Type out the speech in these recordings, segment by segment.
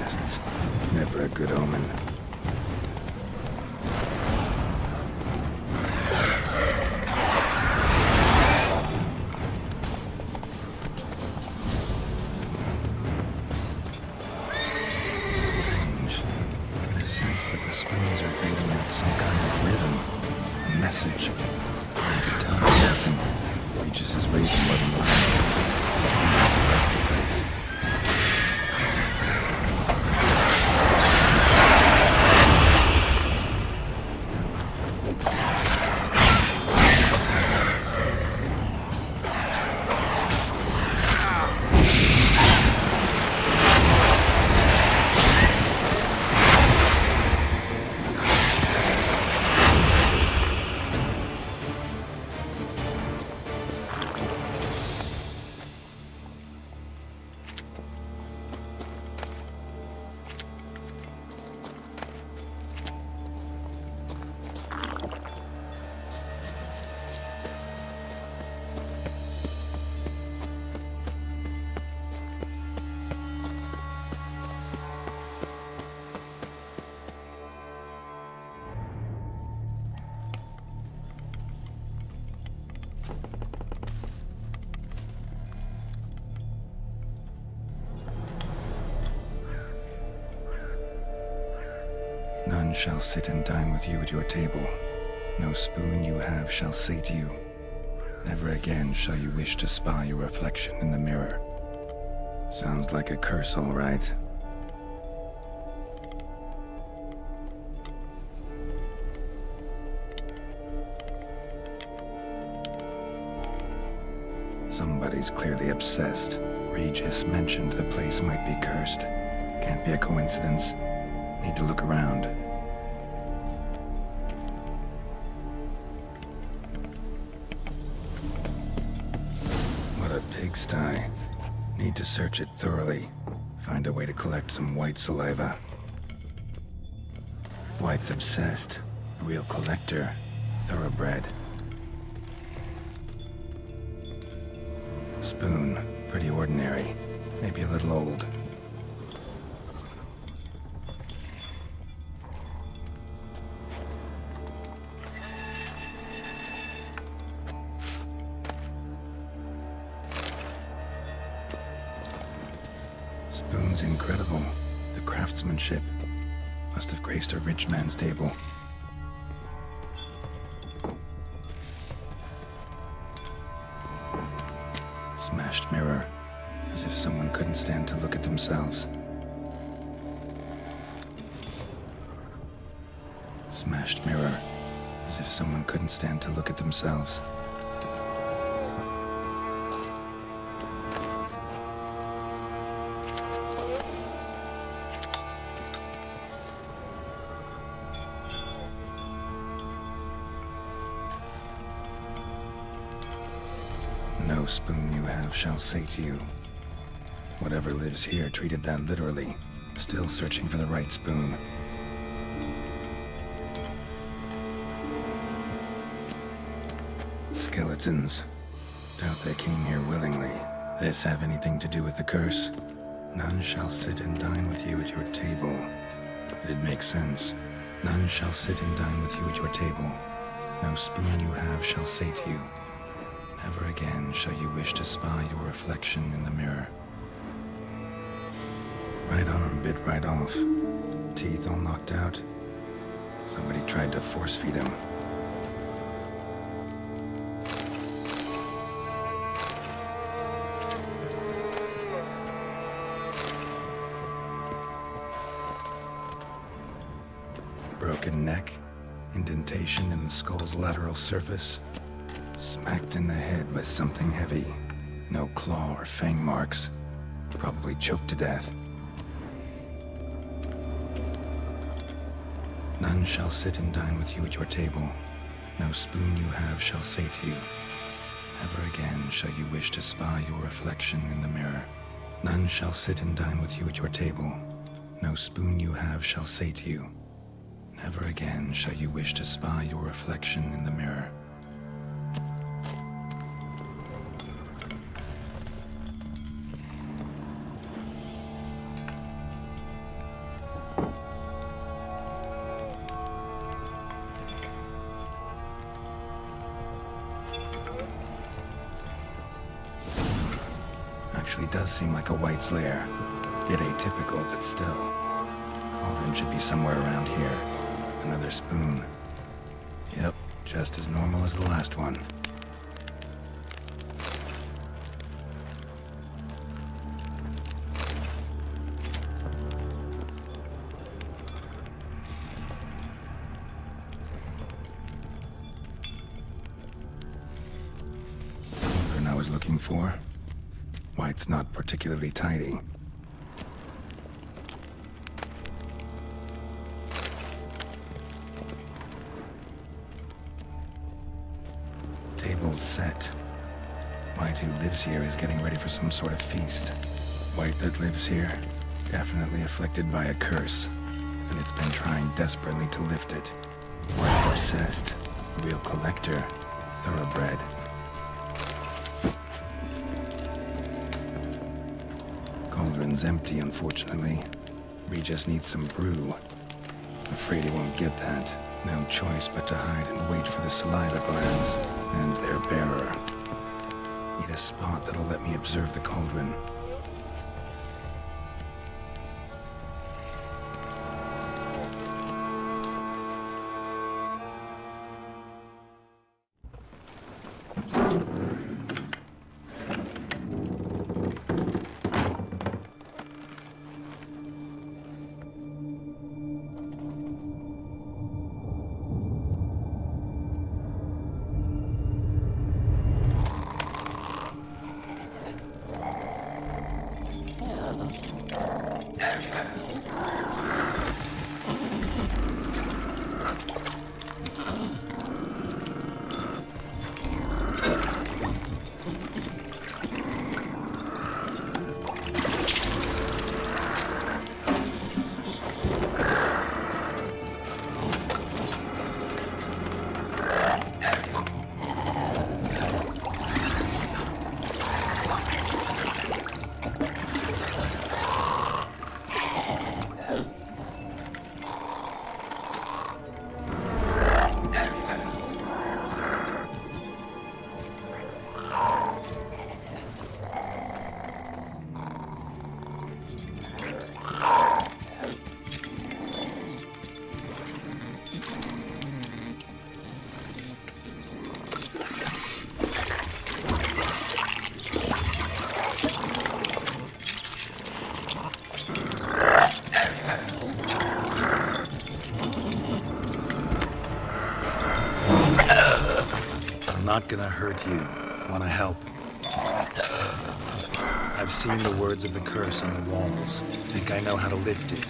Outcasts. Never a good omen. Strange. I get a sense that the spoons are beating out some kind of rhythm. A message. Trying to tell me something. Reaches his raven wasn't lying. None shall sit and dine with you at your table. No spoon you have shall sate you. Never again shall you wish to spy your reflection in the mirror. Sounds like a curse, all right. Somebody's clearly obsessed. Regis mentioned the place might be cursed. Can't be a coincidence. Need to look around. What a pigsty. Need to search it thoroughly. Find a way to collect some white saliva. White's obsessed. A real collector. Thoroughbred. Spoon. Pretty ordinary. Maybe a little old. Spoon's incredible. The craftsmanship must have graced a rich man's table. Smashed mirror, as if someone couldn't stand to look at themselves. Smashed mirror, as if someone couldn't stand to look at themselves. No spoon you have shall sate you. Whatever lives here treated that literally. Still searching for the right spoon. Skeletons. Doubt they came here willingly. This have anything to do with the curse? None shall sit and dine with you at your table. It'd make sense. None shall sit and dine with you at your table. No spoon you have shall sate you. Never again shall you wish to spy your reflection in the mirror. Right arm bit right off. Teeth all knocked out. Somebody tried to force feed him. Broken neck, indentation in the skull's lateral surface. Smacked in the head with something heavy. No claw or fang marks. Probably choked to death. None shall sit and dine with you at your table. No spoon you have shall sate you. Never again shall you wish to spy your reflection in the mirror. None shall sit and dine with you at your table. No spoon you have shall sate you. Never again shall you wish to spy your reflection in the mirror. actually does seem like a White's lair. Bit atypical, but still. Cauldron should be somewhere around here. Another spoon. Yep, just as normal as the last one. Cauldron I was looking for. White's not particularly tidy. Table's set. White, who lives here, is getting ready for some sort of feast. White that lives here, definitely afflicted by a curse, and it's been trying desperately to lift it. White's obsessed. Real collector. Thoroughbred. Cauldron's empty, unfortunately. Regis needs some brew. Afraid he won't get that. No choice but to hide and wait for the saliva glands and their bearer. Need a spot that'll let me observe the cauldron. Not gonna hurt you. Wanna help? I've seen the words of the curse on the walls. Think I know how to lift it.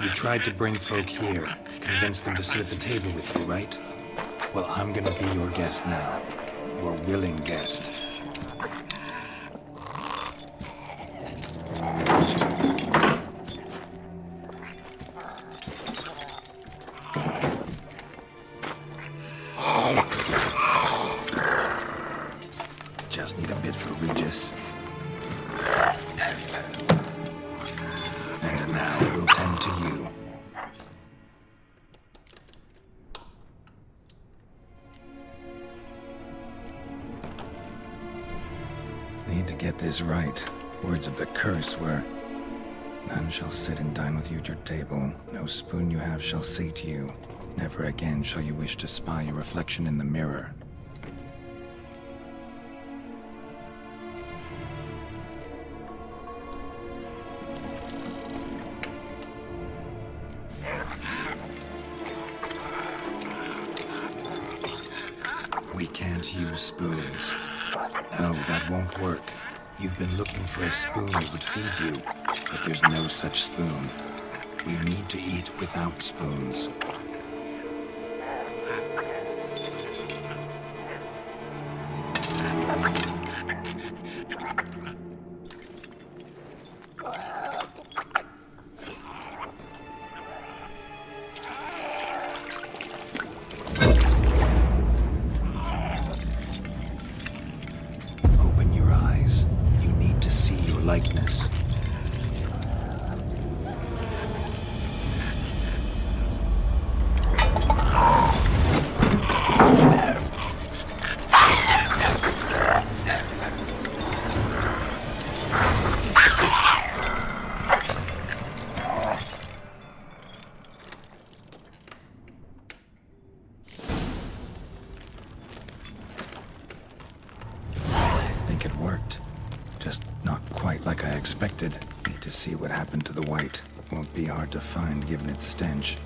You tried to bring folk here, convince them to sit at the table with you, right? Well, I'm gonna be your guest now. Your willing guest. Just need a bit for Regis. And now we'll tend to you. Need to get this right. Words of the curse were, "None shall sit and dine with you at your table. No spoon you have shall sate you. Never again shall you wish to spy your reflection in the mirror." We can't use spoons. No, that won't work. You've been looking for a spoon that would feed you, but there's no such spoon. We need to eat without spoons. quite like I expected. Need to see what happened to the white. Won't be hard to find given its stench.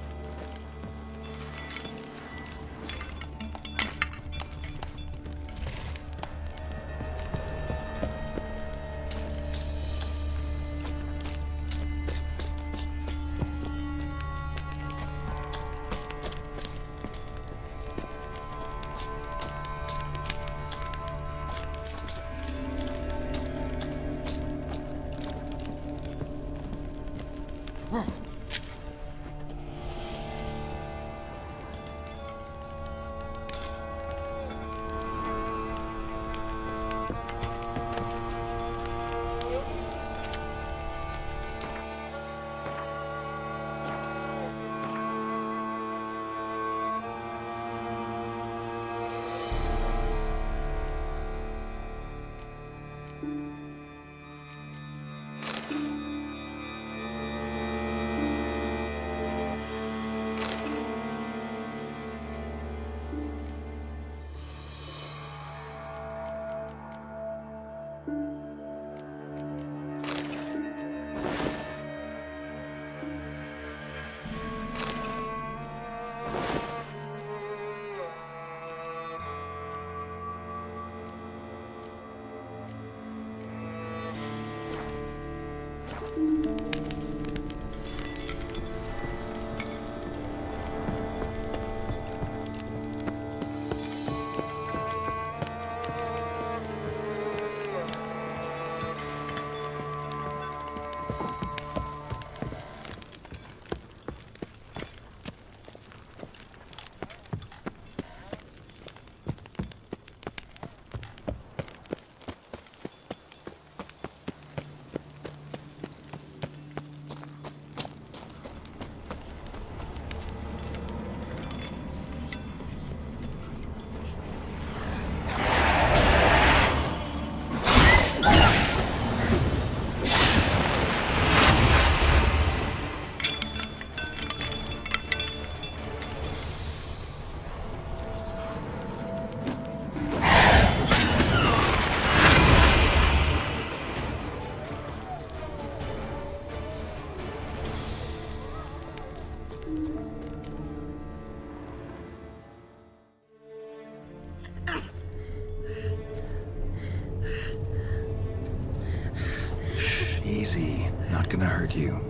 Easy. Not gonna hurt you.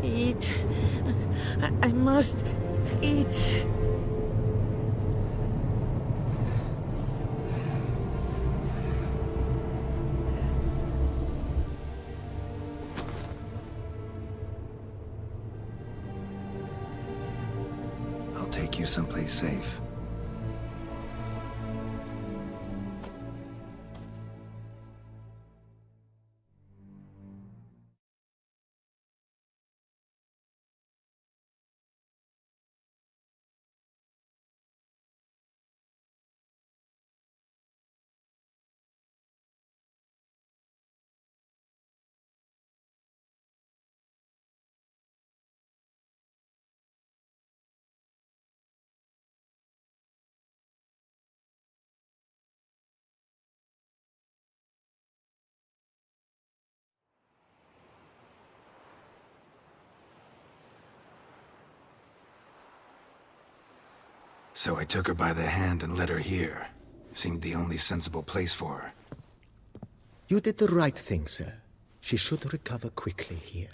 Eat. I must eat. I'll take you someplace safe. So I took her by the hand and led her here. Seemed the only sensible place for her. You did the right thing, sir. She should recover quickly here.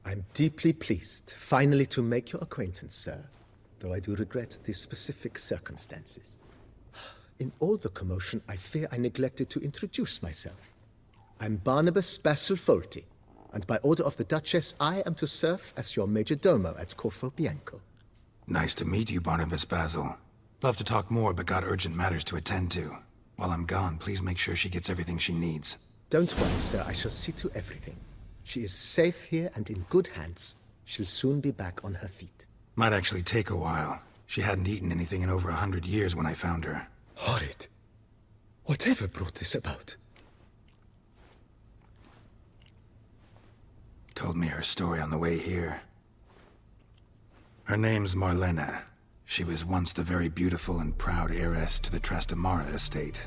I'm deeply pleased, finally, to make your acquaintance, sir, though I do regret the specific circumstances. In all the commotion, I fear I neglected to introduce myself. I'm Barnabas Basilfolti, and by order of the Duchess, I am to serve as your major domo at Corfo Bianco. Nice to meet you, Barnabas Basil. Love to talk more, but got urgent matters to attend to. While I'm gone, please make sure she gets everything she needs. Don't worry, sir. I shall see to everything. She is safe here and in good hands. She'll soon be back on her feet. Might actually take a while. She hadn't eaten anything in over 100 years when I found her. Horrid. Whatever brought this about? Told me her story on the way here. Her name's Marlena. She was once the very beautiful and proud heiress to the Trastamara estate.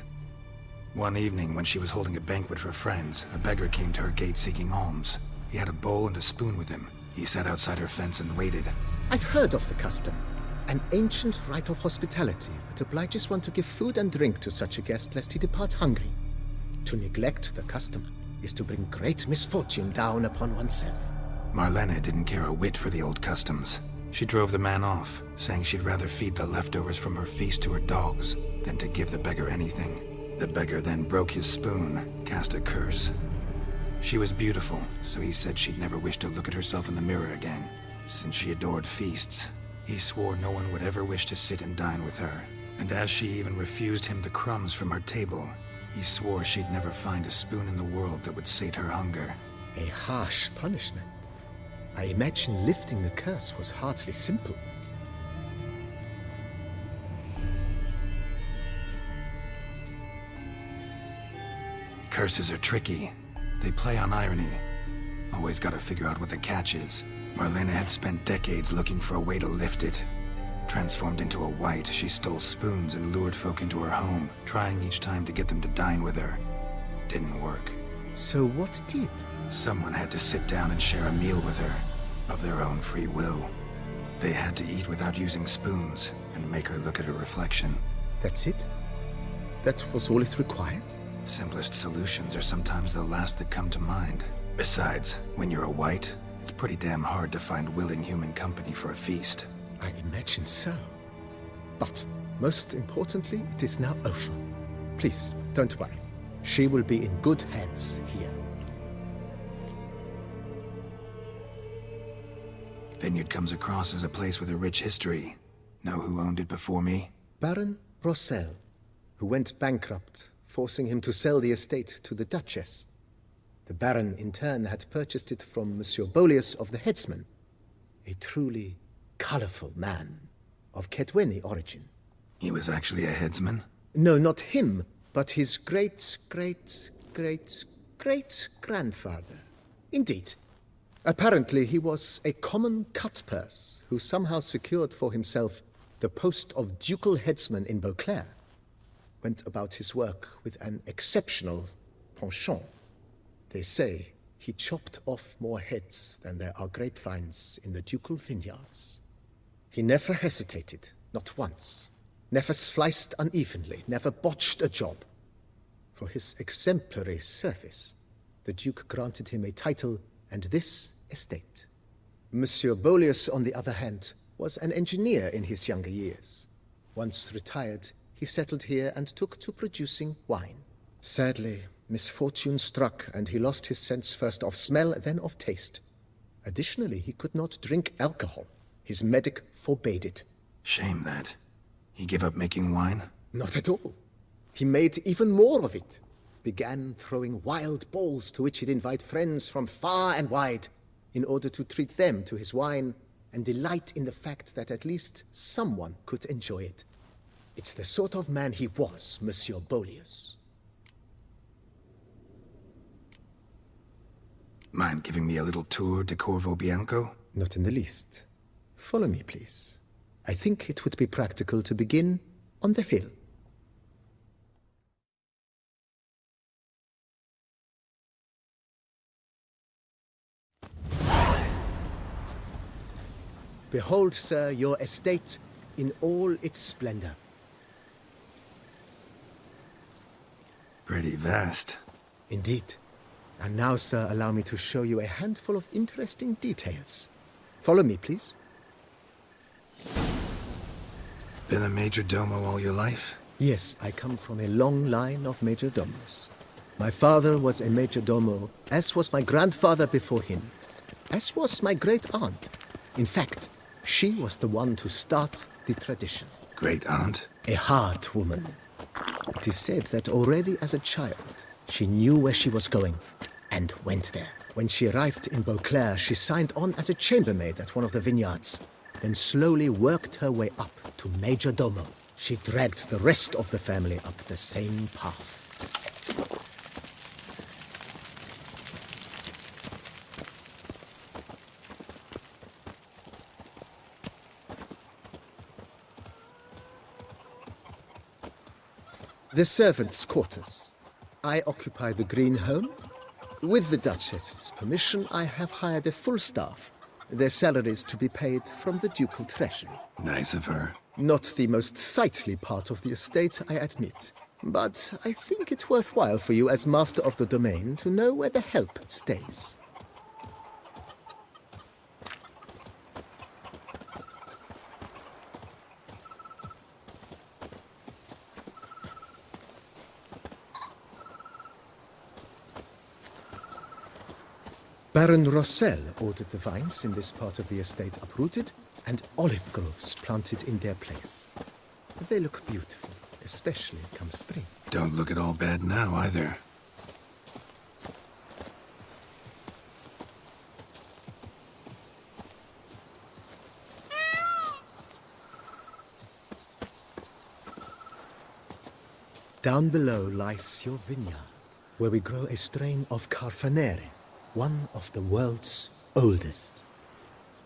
One evening, when she was holding a banquet for friends, a beggar came to her gate seeking alms. He had a bowl and a spoon with him. He sat outside her fence and waited. I've heard of the custom. An ancient rite of hospitality that obliges one to give food and drink to such a guest lest he depart hungry. To neglect the custom is to bring great misfortune down upon oneself. Marlene didn't care a whit for the old customs. She drove the man off, saying she'd rather feed the leftovers from her feast to her dogs than to give the beggar anything. The beggar then broke his spoon, cast a curse. She was beautiful, so he said she'd never wish to look at herself in the mirror again. Since she adored feasts, he swore no one would ever wish to sit and dine with her. And as she even refused him the crumbs from her table, he swore she'd never find a spoon in the world that would sate her hunger. A harsh punishment. I imagine lifting the curse was hardly simple. Curses are tricky. They play on irony. Always gotta figure out what the catch is. Marlene had spent decades looking for a way to lift it. Transformed into a wight, she stole spoons and lured folk into her home, trying each time to get them to dine with her. Didn't work. So what did? Someone had to sit down and share a meal with her, of their own free will. They had to eat without using spoons, and make her look at her reflection. That's it? That was all it required? Simplest solutions are sometimes the last that come to mind. Besides, when you're a wight, it's pretty damn hard to find willing human company for a feast. I imagine so. But, most importantly, it is now over. Please, don't worry. She will be in good hands here. Vineyard comes across as a place with a rich history. Know who owned it before me? Baron Rossel, who went bankrupt, forcing him to sell the estate to the Duchess. The Baron, in turn, had purchased it from Monsieur Bolius of the Headsman, a truly colorful man of Kedweni origin. He was actually a headsman? No, not him, but his great-great-great-great-grandfather. Indeed. Apparently, he was a common cutpurse who somehow secured for himself the post of ducal headsman in Beauclair. Went about his work with an exceptional penchant. They say he chopped off more heads than there are grapevines in the ducal vineyards. He never hesitated, not once. Never sliced unevenly, never botched a job. For his exemplary service, the Duke granted him a title and this estate. Monsieur Bolius, on the other hand, was an engineer in his younger years. Once retired, he settled here and took to producing wine. Sadly, misfortune struck and he lost his sense first of smell, then of taste. Additionally, he could not drink alcohol. His medic forbade it. Shame that. He gave up making wine? Not at all. He made even more of it. Began throwing wild balls to which he'd invite friends from far and wide in order to treat them to his wine and delight in the fact that at least someone could enjoy it. It's the sort of man he was, Monsieur Bolius. Mind giving me a little tour de Corvo Bianco? Not in the least. Follow me, please. I think it would be practical to begin on the hill. Behold, sir, your estate in all its splendor. Pretty vast. Indeed. And now, sir, allow me to show you a handful of interesting details. Follow me, please. Been a major domo all your life? Yes, I come from a long line of major domos. My father was a major domo, as was my grandfather before him, as was my great-aunt. In fact, she was the one to start the tradition. Great-aunt? A hard woman. It is said that already as a child, she knew where she was going and went there. When she arrived in Beauclair, she signed on as a chambermaid at one of the vineyards, then slowly worked her way up to major domo. She dragged the rest of the family up the same path. The servants' quarters. I occupy the Green Home. With the Duchess's permission, I have hired a full staff. Their salaries to be paid from the ducal treasury. Nice of her. Not the most sightly part of the estate, I admit. But I think it worthwhile for you as master of the domain to know where the help stays. Baron Rossel ordered the vines in this part of the estate uprooted and olive groves planted in their place. They look beautiful, especially come spring. Don't look at all bad now, either. Down below lies your vineyard, where we grow a strain of Carfanere, one of the world's oldest.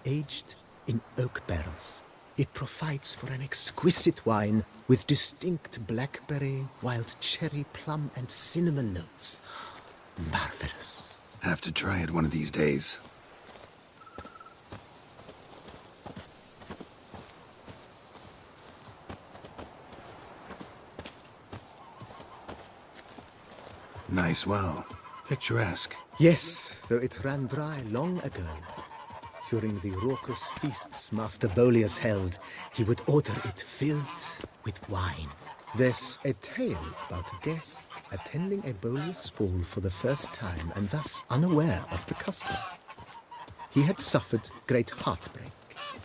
Aged in oak barrels, it provides for an exquisite wine with distinct blackberry, wild cherry, plum, and cinnamon notes. Marvelous. Have to try it one of these days. Nice well. Picturesque. Yes, though it ran dry long ago. During the raucous feasts Master Bolius held, he would order it filled with wine. There's a tale about a guest attending a Bolius ball for the first time and thus unaware of the custom. He had suffered great heartbreak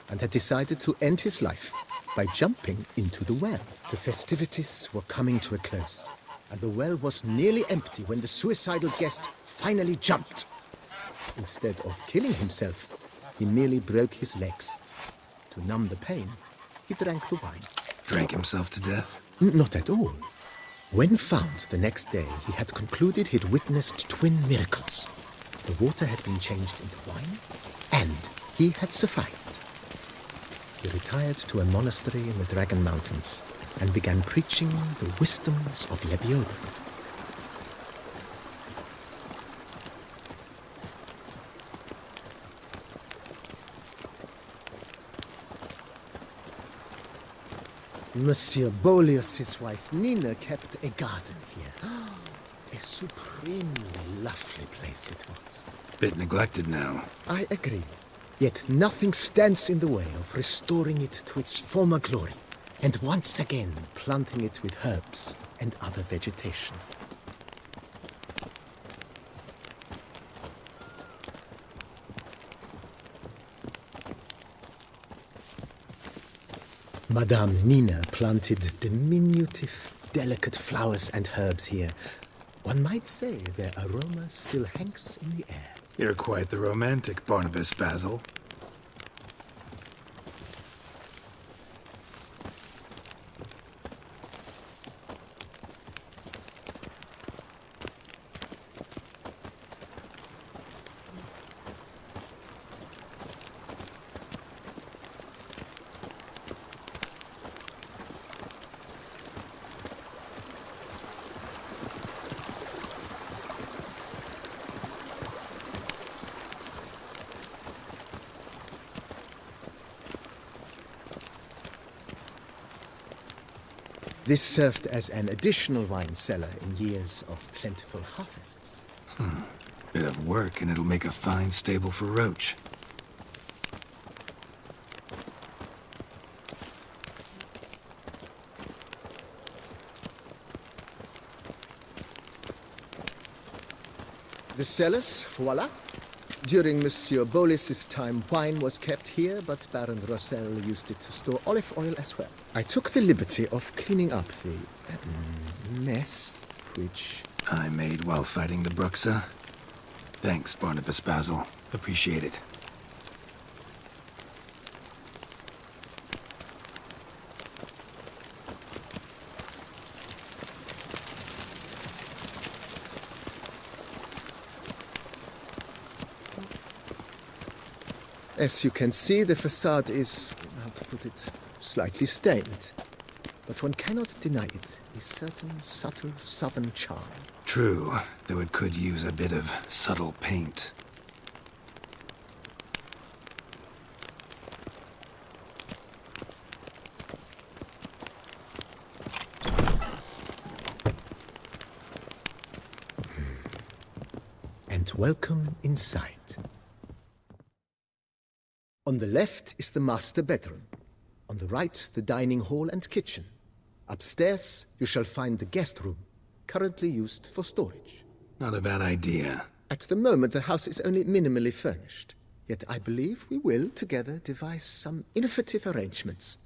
and had decided to end his life by jumping into the well. The festivities were coming to a close, and the well was nearly empty when the suicidal guest finally jumped. Instead of killing himself, he merely broke his legs. To numb the pain, he drank the wine. Drank himself to death? Not at all. When found the next day, he had concluded he'd witnessed twin miracles. The water had been changed into wine, and he had survived. He retired to a monastery in the Dragon Mountains and began preaching the wisdoms of Lebioda. Monsieur Bolius' wife Nina kept a garden here. A supremely lovely place it was. Bit neglected now. I agree. Yet nothing stands in the way of restoring it to its former glory, and once again planting it with herbs and other vegetation. Madame Nina planted diminutive, delicate flowers and herbs here. One might say their aroma still hangs in the air. You're quite the romantic, Barnabas Basil. This served as an additional wine cellar in years of plentiful harvests. Bit of work, and it'll make a fine stable for Roach. The cellars, voila. During Monsieur Bolis's time, wine was kept here, but Baron Rossel used it to store olive oil as well. I took the liberty of cleaning up the mess, which... I made while fighting the Bruxa. Thanks, Barnabas Basil. Appreciate it. As you can see, the facade is, how to put it, slightly stained. But one cannot deny it, a certain subtle southern charm. True, though it could use a bit of subtle paint. And welcome inside. On the left is the master bedroom. On the right, the dining hall and kitchen. Upstairs, you shall find the guest room, currently used for storage. Not a bad idea. At the moment, the house is only minimally furnished. Yet I believe we will, together, devise some innovative arrangements.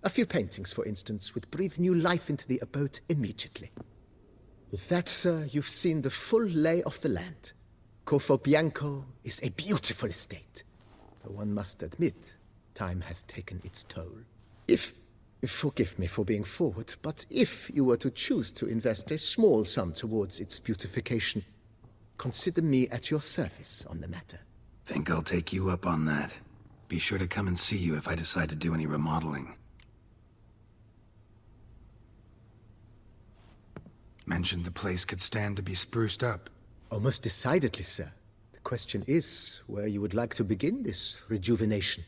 A few paintings, for instance, would breathe new life into the abode immediately. With that, sir, you've seen the full lay of the land. Corvo Bianco is a beautiful estate. Though one must admit, time has taken its toll. Forgive me for being forward, but if you were to choose to invest a small sum towards its beautification, consider me at your service on the matter. Think I'll take you up on that. Be sure to come and see you if I decide to do any remodeling. Mentioned the place could stand to be spruced up. Oh, most decidedly, sir. The question is where you would like to begin this rejuvenation.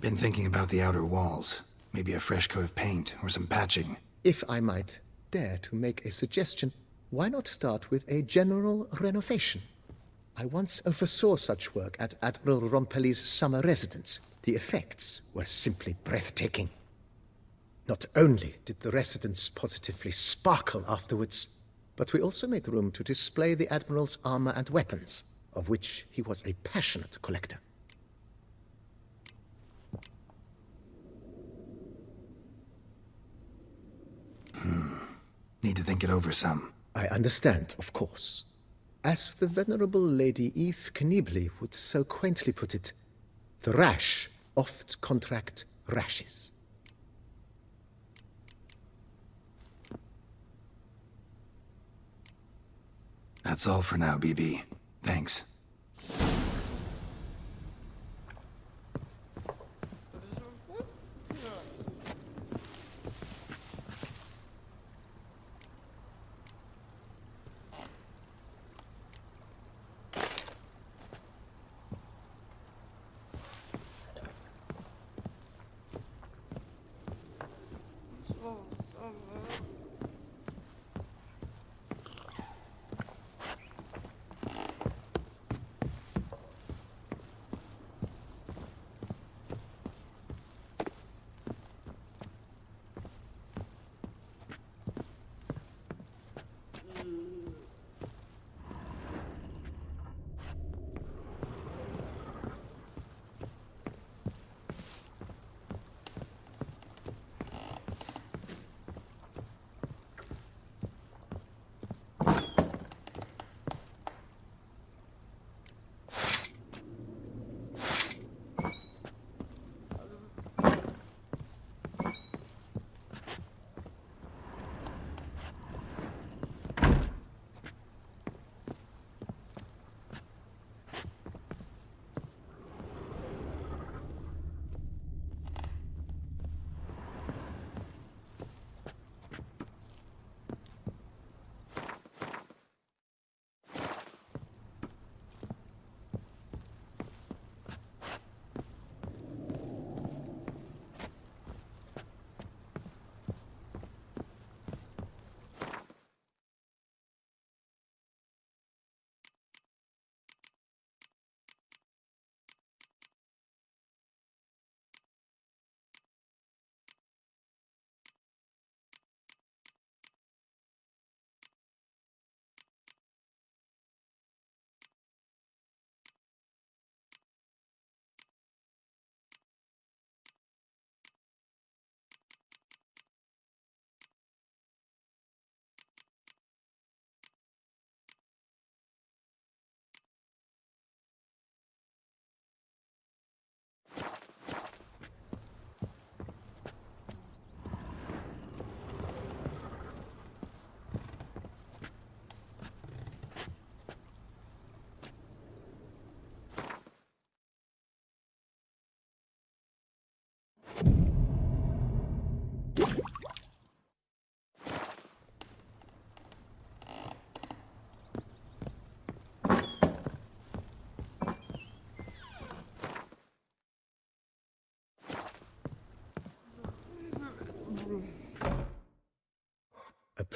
Been thinking about the outer walls. Maybe a fresh coat of paint or some patching. If I might dare to make a suggestion, why not start with a general renovation? I once oversaw such work at Admiral Rompelli's summer residence. The effects were simply breathtaking. Not only did the residence positively sparkle afterwards, but we also made room to display the Admiral's armor and weapons, of which he was a passionate collector. Need to think it over some. I understand, of course. As the venerable Lady Eve Knibley would so quaintly put it, the rash oft contract rashes. That's all for now, BB. Thanks.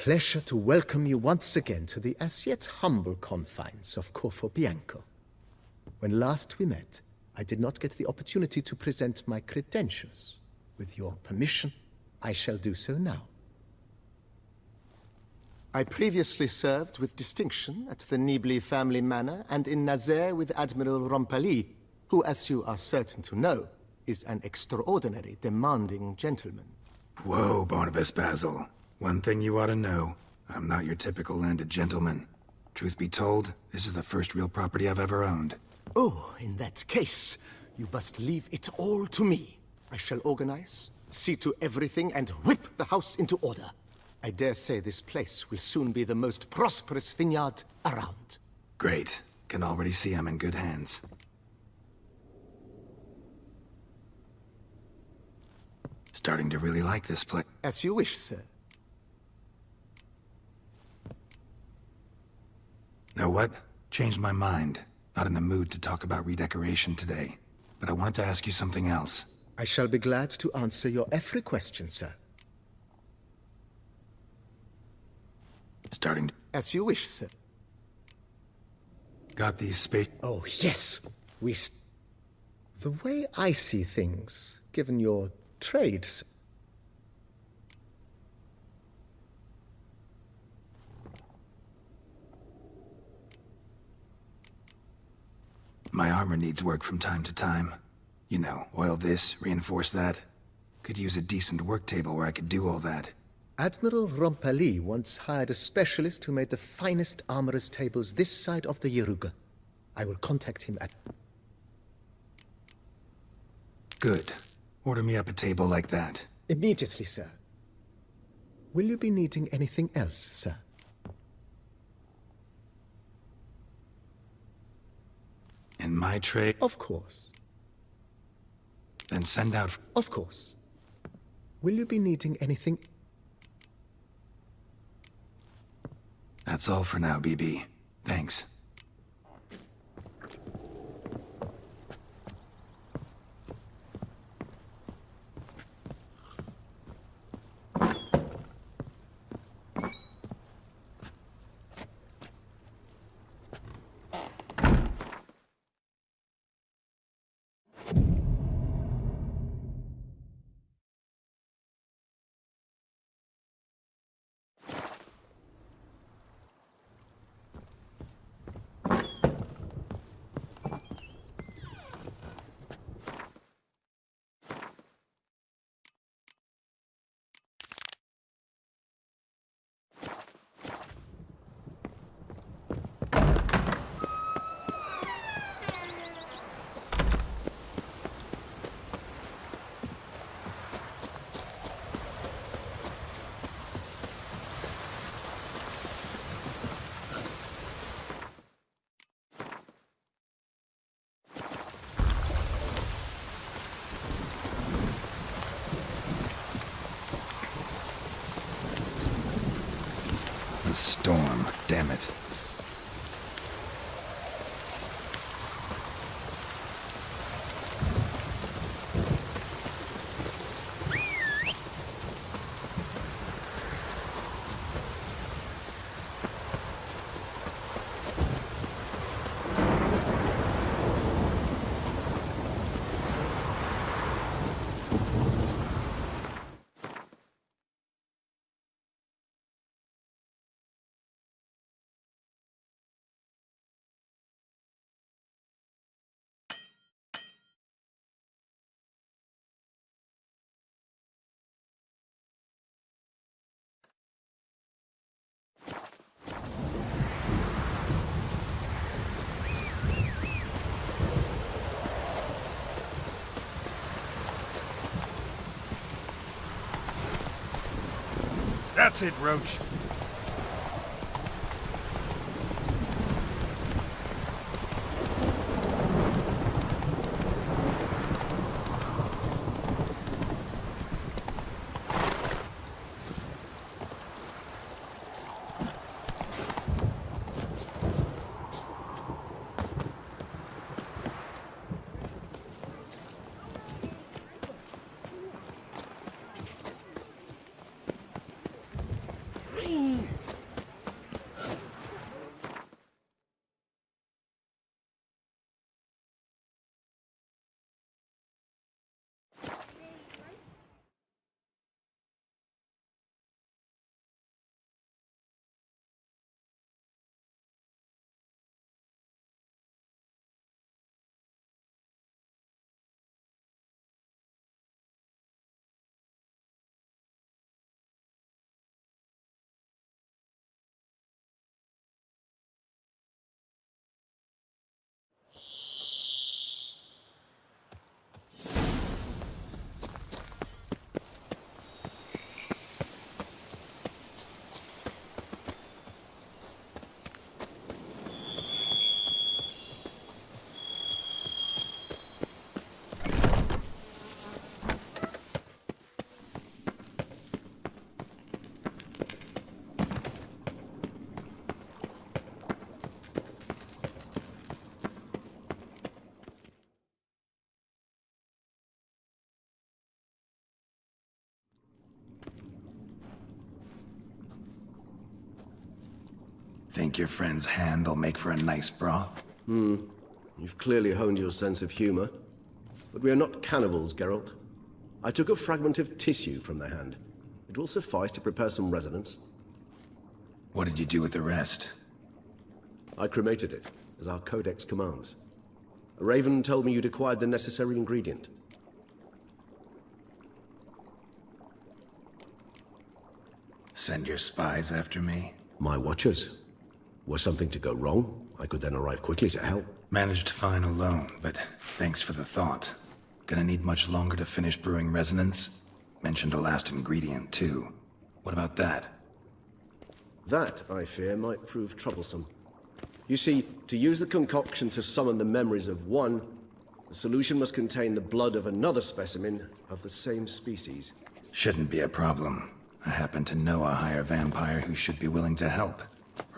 pleasure to welcome you once again to the as yet humble confines of Corfo Bianco. When last we met, I did not get the opportunity to present my credentials. With your permission, I shall do so now. I previously served with distinction at the Nibli family manor and in Nazaire with Admiral Rompali, who, as you are certain to know, is an extraordinary, demanding gentleman. Whoa, Barnabas Basil. One thing you ought to know, I'm not your typical landed gentleman. Truth be told, this is the first real property I've ever owned. Oh, in that case, you must leave it all to me. I shall organize, see to everything, and whip the house into order. I dare say this place will soon be the most prosperous vineyard around. Great. Can already see I'm in good hands. Starting to really like this place. As you wish, sir. Know what? Changed my mind. Not in the mood to talk about redecoration today. But I wanted to ask you something else. I shall be glad to answer your every question, sir. Starting to... As you wish, sir. Got these space... Oh, yes. The way I see things, given your trades... My armor needs work from time to time. You know, oil this, reinforce that. Could use a decent work table where I could do all that. Admiral Rompali once hired a specialist who made the finest armorer's tables this side of the Yaruga. I will contact him at... Good. Order me up a table like that. Immediately, sir. Will you be needing anything else, sir? In my trade? Of course. Then send out... Of course. Will you be needing anything... That's all for now, BB. Thanks. The storm, damn it. That's it, Roach. Think your friend's hand will make for a nice broth? You've clearly honed your sense of humor. But we are not cannibals, Geralt. I took a fragment of tissue from their hand. It will suffice to prepare some resonance. What did you do with the rest? I cremated it, as our codex commands. A raven told me you'd acquired the necessary ingredient. Send your spies after me? My watchers. Were something to go wrong, I could then arrive quickly to help. Managed fine alone, but thanks for the thought. Gonna need much longer to finish brewing resonance? Mentioned a last ingredient, too. What about that? That, I fear, might prove troublesome. You see, to use the concoction to summon the memories of one, the solution must contain the blood of another specimen of the same species. Shouldn't be a problem. I happen to know a higher vampire who should be willing to help.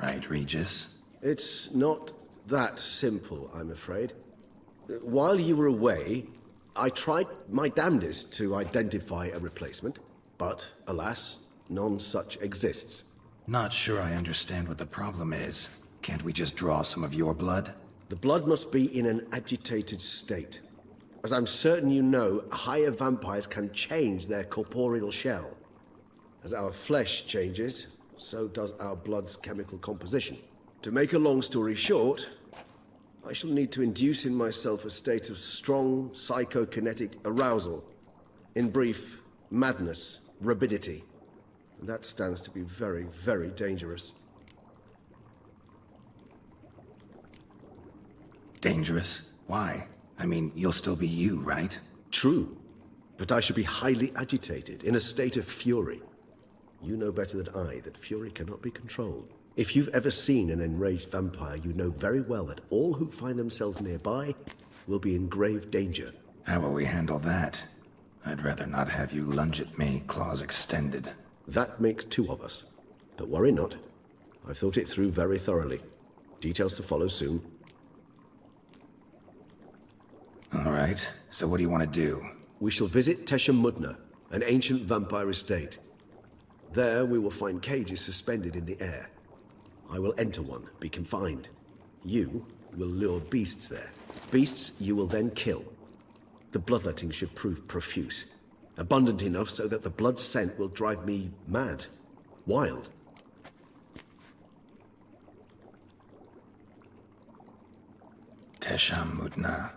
Right, Regis? It's not that simple, I'm afraid. While you were away, I tried my damnedest to identify a replacement, but alas, none such exists. Not sure I understand what the problem is. Can't we just draw some of your blood? The blood must be in an agitated state. As I'm certain you know, higher vampires can change their corporeal shell. As our flesh changes, so does our blood's chemical composition. To make a long story short, I shall need to induce in myself a state of strong psychokinetic arousal. In brief, madness, rabidity. And that stands to be very, very dangerous. Dangerous? Why? I mean, you'll still be you, right? True, but I should be highly agitated, in a state of fury. You know better than I that fury cannot be controlled. If you've ever seen an enraged vampire, you know very well that all who find themselves nearby will be in grave danger. How will we handle that? I'd rather not have you lunge at me, claws extended. That makes two of us. But worry not. I've thought it through very thoroughly. Details to follow soon. All right, so what do you want to do? We shall visit Tesha Mudna, an ancient vampire estate. There we will find cages suspended in the air. I will enter one, be confined. You will lure beasts there. Beasts you will then kill. The bloodletting should prove profuse. Abundant enough so that the blood scent will drive me mad. Wild. Tesha Mudna.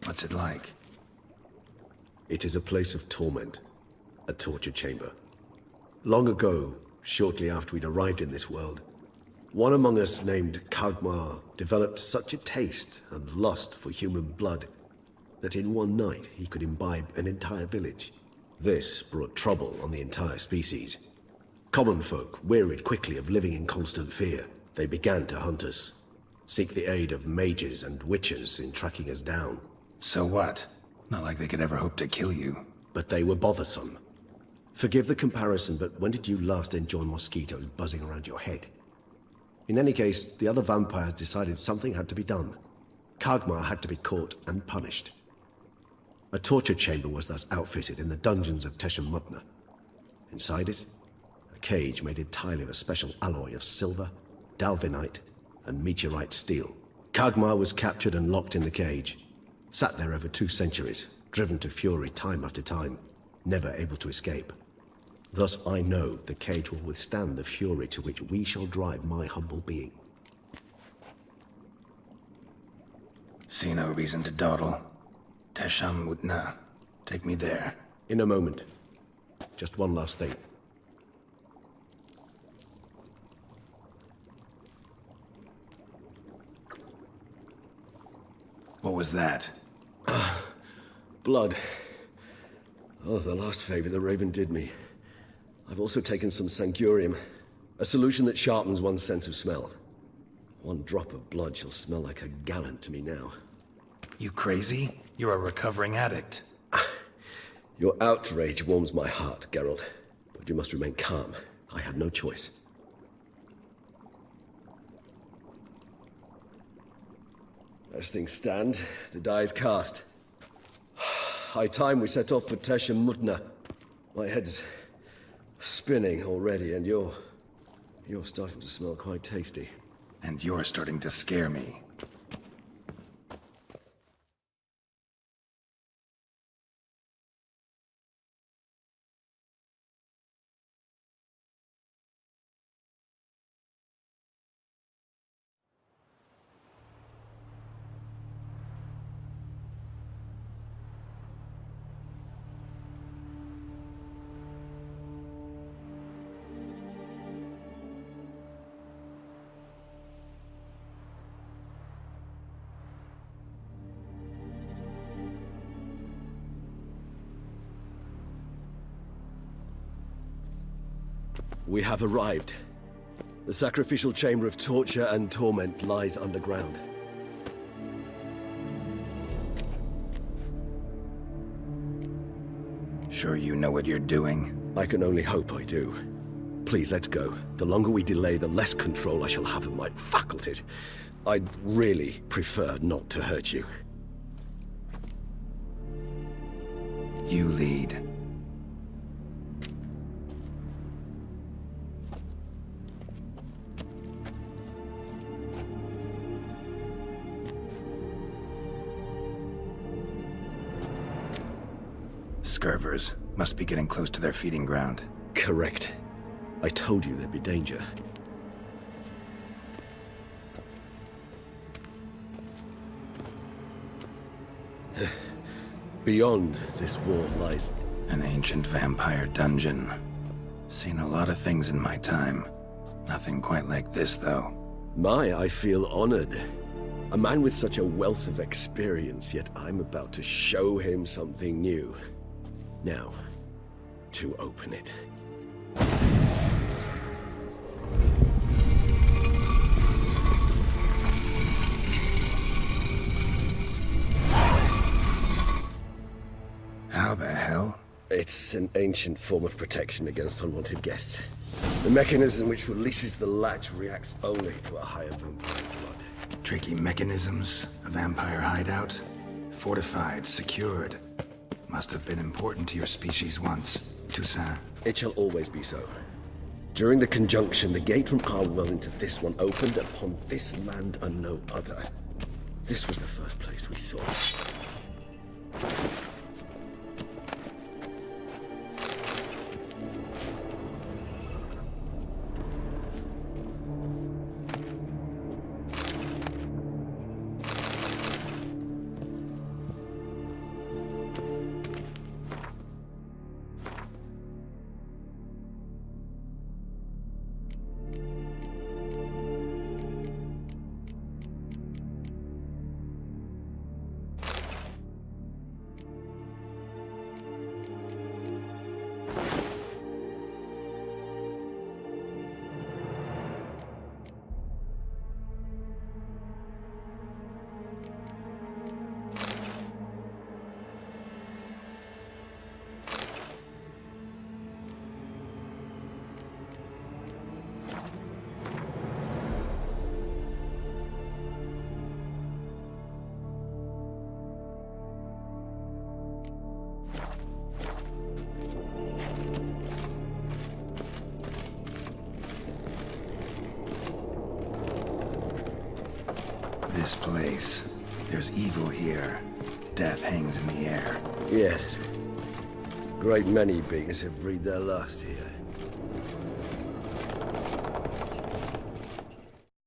What's it like? It is a place of torment. A torture chamber. Long ago, shortly after we'd arrived in this world, one among us named Kagmar developed such a taste and lust for human blood that in one night he could imbibe an entire village. This brought trouble on the entire species. Common folk wearied quickly of living in constant fear. They began to hunt us, seek the aid of mages and witches in tracking us down. So what? Not like they could ever hope to kill you. But they were bothersome. Forgive the comparison, but when did you last enjoy mosquitoes buzzing around your head? In any case, the other vampires decided something had to be done. Kagmar had to be caught and punished. A torture chamber was thus outfitted in the dungeons of Tesha Mudna. Inside it, a cage made entirely of a special alloy of silver, dalvinite, and meteorite steel. Kagmar was captured and locked in the cage. Sat there over 2 centuries, driven to fury time after time, never able to escape. Thus I know the cage will withstand the fury to which we shall drive my humble being. See no reason to dawdle. Tesha Mudna. Take me there. In a moment. Just one last thing. What was that? Blood. Oh, the last favor the Raven did me. I've also taken some Sangurium, a solution that sharpens one's sense of smell. One drop of blood shall smell like a gallon to me now. You crazy? You're a recovering addict. Your outrage warms my heart, Geralt. But you must remain calm. I had no choice. As things stand, the die is cast. High time we set off for Tesha Mudna. My head's spinning already, and you're starting to smell quite tasty. And you're starting to scare me. We have arrived. The sacrificial chamber of torture and torment lies underground. Sure you know what you're doing? I can only hope I do. Please, let's go. The longer we delay, the less control I shall have of my faculties. I'd really prefer not to hurt you. You lead. Scurvers must be getting close to their feeding ground. Correct. I told you there'd be danger. Beyond this wall lies... An ancient vampire dungeon. Seen a lot of things in my time. Nothing quite like this, though. I feel honored. A man with such a wealth of experience, yet I'm about to show him something new. Now, to open it. How the hell? It's an ancient form of protection against unwanted guests. The mechanism which releases the latch reacts only to a higher vampire blood. Tricky mechanisms, a vampire hideout, fortified, secured. Must have been important to your species once, Toussaint. It shall always be so. During the conjunction, the gate from our world into this one opened upon this land and no other. This was the first place we saw. This place. There's evil here. Death hangs in the air. Yes. Great many beings have breathed their last here.